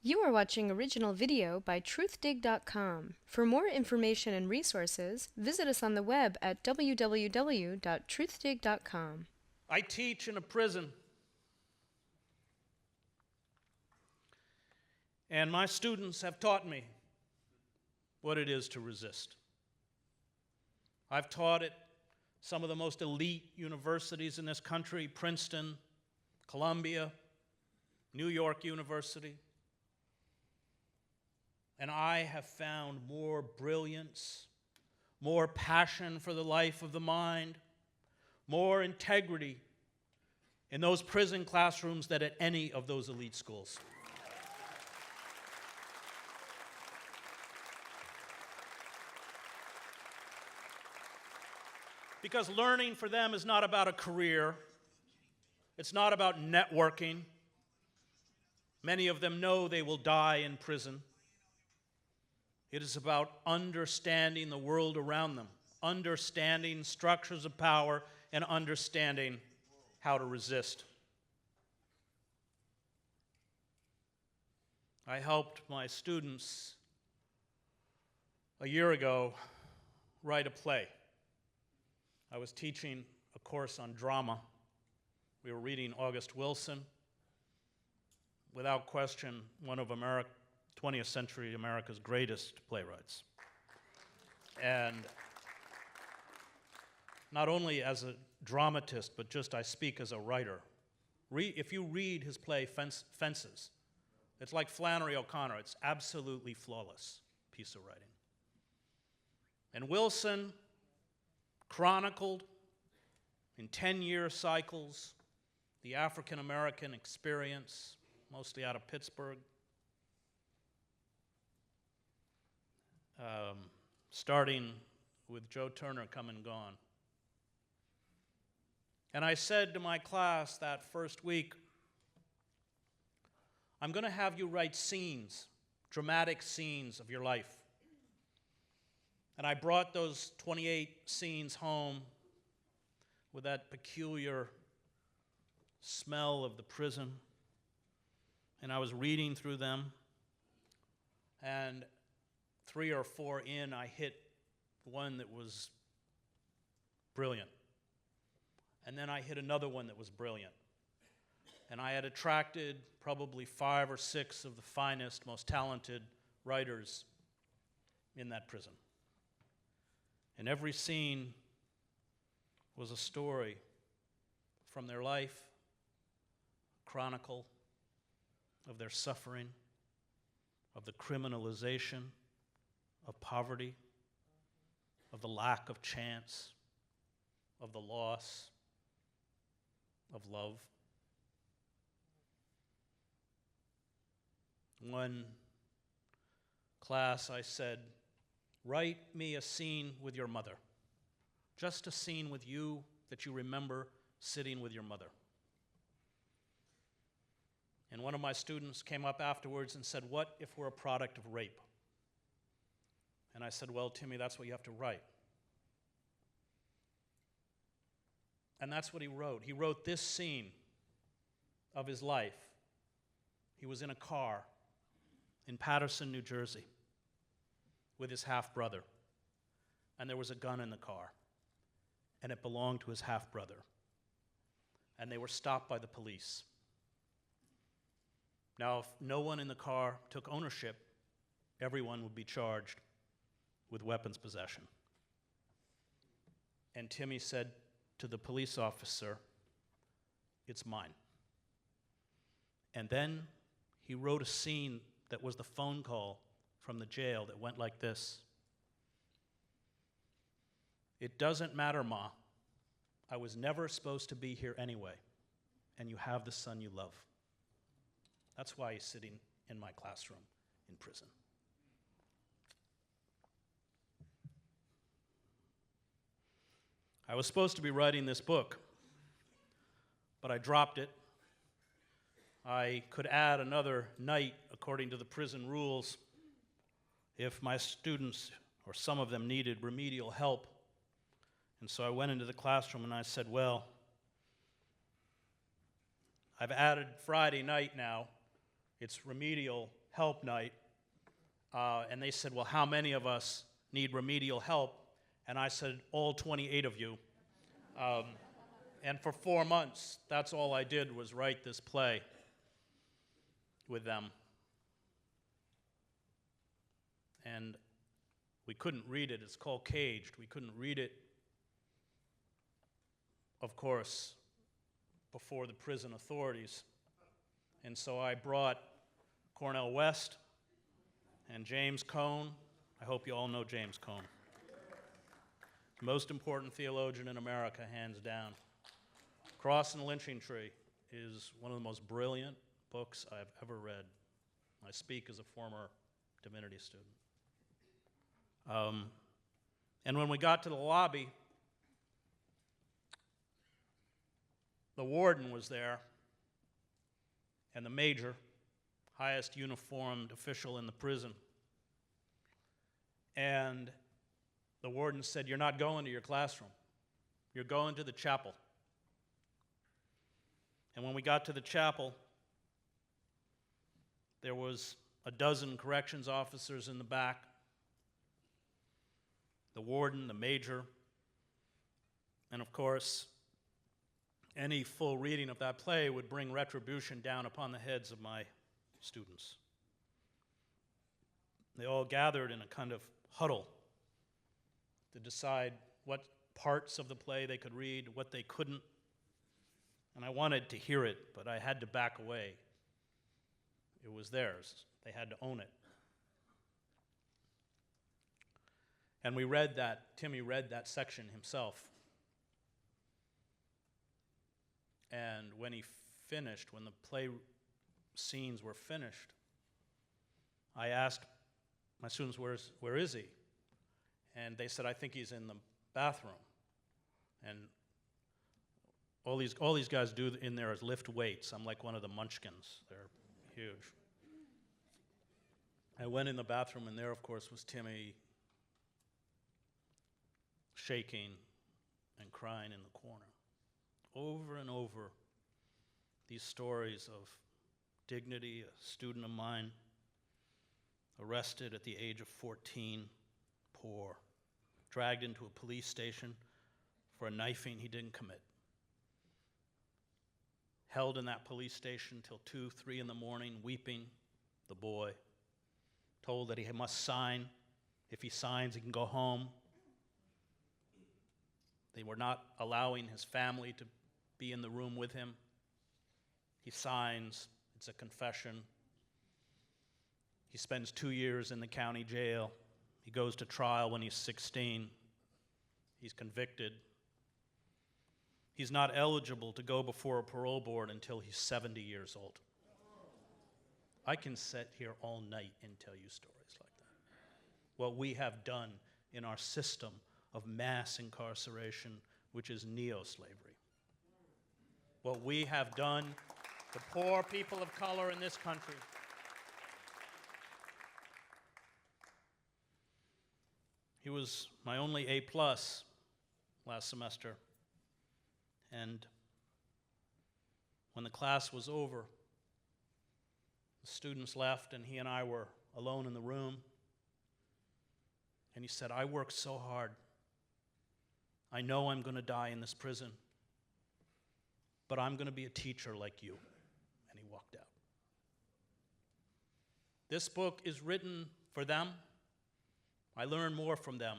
You are watching original video by Truthdig.com. For more information and resources, visit us on the web at www.truthdig.com. I teach in a prison, and my students have taught me what it is to resist. I've taught at some of the most elite universities in this country: Princeton, Columbia, New York University. And I have found more brilliance, more passion for the life of the mind, more integrity in those prison classrooms than at any of those elite schools. Because learning for them is not about a career. It's not about networking. Many of them know they will die in prison. It is about understanding the world around them, understanding structures of power, and understanding how to resist. I helped my students a year ago write a play. I was teaching a course on drama. We were reading August Wilson, without question, one of 20th century America's greatest playwrights. And not only as a dramatist, but just I speak as a writer. If you read his play, Fences, it's like Flannery O'Connor. It's absolutely flawless piece of writing. And Wilson chronicled in 10-year cycles the African-American experience, mostly out of Pittsburgh, starting with Joe Turner come and gone. And I said to my class that first week, I'm going to have you write scenes, dramatic scenes of your life. And I brought those 28 scenes home with that peculiar smell of the prison. And I was reading through them. And 3 or 4 in, I hit one that was brilliant. And then I hit another one that was brilliant. And I had attracted probably 5 or 6 of the finest, most talented writers in that prison. And every scene was a story from their life, a chronicle of their suffering, of the criminalization of poverty, of the lack of chance, of the loss of love. One class I said, write me a scene with your mother. Just a scene with you that you remember sitting with your mother. And one of my students came up afterwards and said, what if we're a product of rape? And I said, well, Timmy, that's what you have to write. And that's what he wrote. He wrote this scene of his life. He was in a car in Paterson, New Jersey, with his half-brother. And there was a gun in the car, and it belonged to his half-brother. And they were stopped by the police. Now, if no one in the car took ownership, everyone would be charged with weapons possession. And Timmy said to the police officer, it's mine. And then he wrote a scene that was the phone call from the jail that went like this. It doesn't matter, Ma. I was never supposed to be here anyway, and you have the son you love. That's why he's sitting in my classroom in prison. I was supposed to be writing this book, but I dropped it. I could add another night, according to the prison rules, if my students, or some of them, needed remedial help. And so I went into the classroom and I said, well, I've added Friday night now, It's remedial help night. And they said, well, how many of us need remedial help? And I said, all 28 of you. And for 4 months, that's all I did was write this play with them. And we couldn't read it. It's called Caged. We couldn't read it, of course, before the prison authorities. And so I brought Cornel West and James Cone. I hope you all know James Cone. Most important theologian in America, hands down. Cross and Lynching Tree is one of the most brilliant books I've ever read. I speak as a former divinity student. And when we got to the lobby, the warden was there, and the major, highest uniformed official in the prison. And the warden said, you're not going to your classroom. You're going to the chapel. And when we got to the chapel, there was a dozen corrections officers in the back, the warden, the major, and of course, any full reading of that play would bring retribution down upon the heads of my students. They all gathered in a kind of huddle to decide what parts of the play they could read, what they couldn't. And I wanted to hear it, but I had to back away. It was theirs. They had to own it. And we read that, Timmy read that section himself. And when he finished, when the play scenes were finished, I asked my students, where is he? And they said, I think he's in the bathroom. And all these guys do in there is lift weights. I'm like one of the munchkins. They're huge. I went in the bathroom, and there, of course, was Timmy shaking and crying in the corner. Over and over, these stories of dignity, a student of mine, arrested at the age of 14, poor, dragged into a police station for a knifing he didn't commit, held in that police station till 2, 3 in the morning, weeping, the boy, told that he must sign. If he signs, he can go home. They were not allowing his family to be in the room with him. He signs. It's a confession. He spends 2 years in the county jail. He goes to trial when he's 16. He's convicted. He's not eligible to go before a parole board until he's 70 years old. I can sit here all night and tell you stories like that. What we have done in our system of mass incarceration, which is neo-slavery. What we have done to poor people of color in this country. He was my only A+ last semester. And when the class was over, the students left and he and I were alone in the room. And he said, I worked so hard. I know I'm going to die in this prison, but I'm going to be a teacher like you. And he walked out. This book is written for them. I learn more from them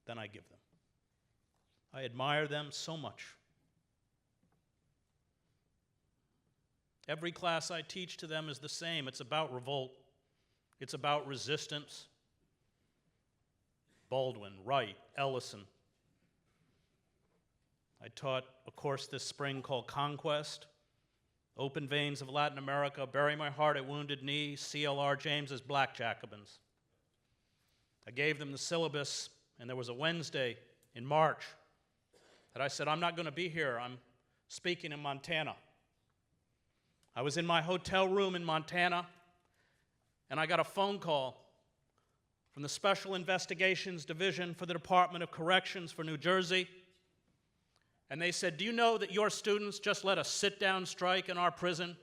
than I give them. I admire them so much. Every class I teach to them is the same. It's about revolt. It's about resistance. Baldwin, Wright, Ellison. I taught a course this spring called Conquest, Open Veins of Latin America, Bury My Heart at Wounded Knee, C.L.R. James's Black Jacobins. I gave them the syllabus, and there was a Wednesday in March that I said, I'm not going to be here. I'm speaking in Montana. I was in my hotel room in Montana, and I got a phone call from the Special Investigations Division for the Department of Corrections for New Jersey. And they said, do you know that your students just led a sit-down strike in our prison?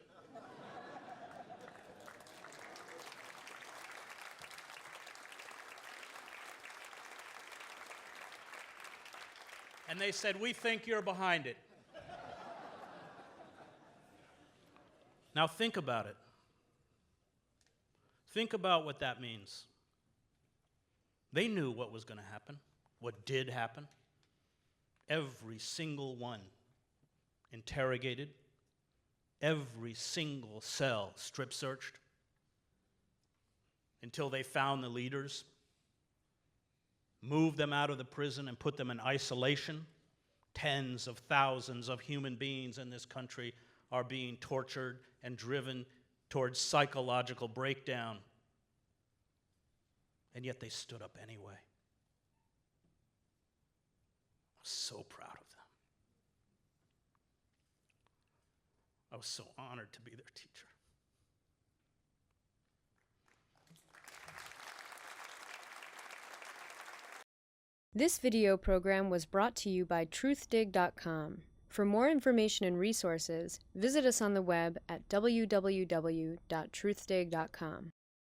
And they said, "We think you're behind it." Now think about it. Think about what that means. They knew what was going to happen, what did happen. Every single one interrogated, every single cell strip searched until they found the leaders, moved them out of the prison and put them in isolation. Tens of thousands of human beings in this country are being tortured and driven towards psychological breakdown. And yet they stood up anyway. I was so proud of them. I was so honored to be their teacher. This video program was brought to you by Truthdig.com. For more information and resources, visit us on the web at www.truthdig.com.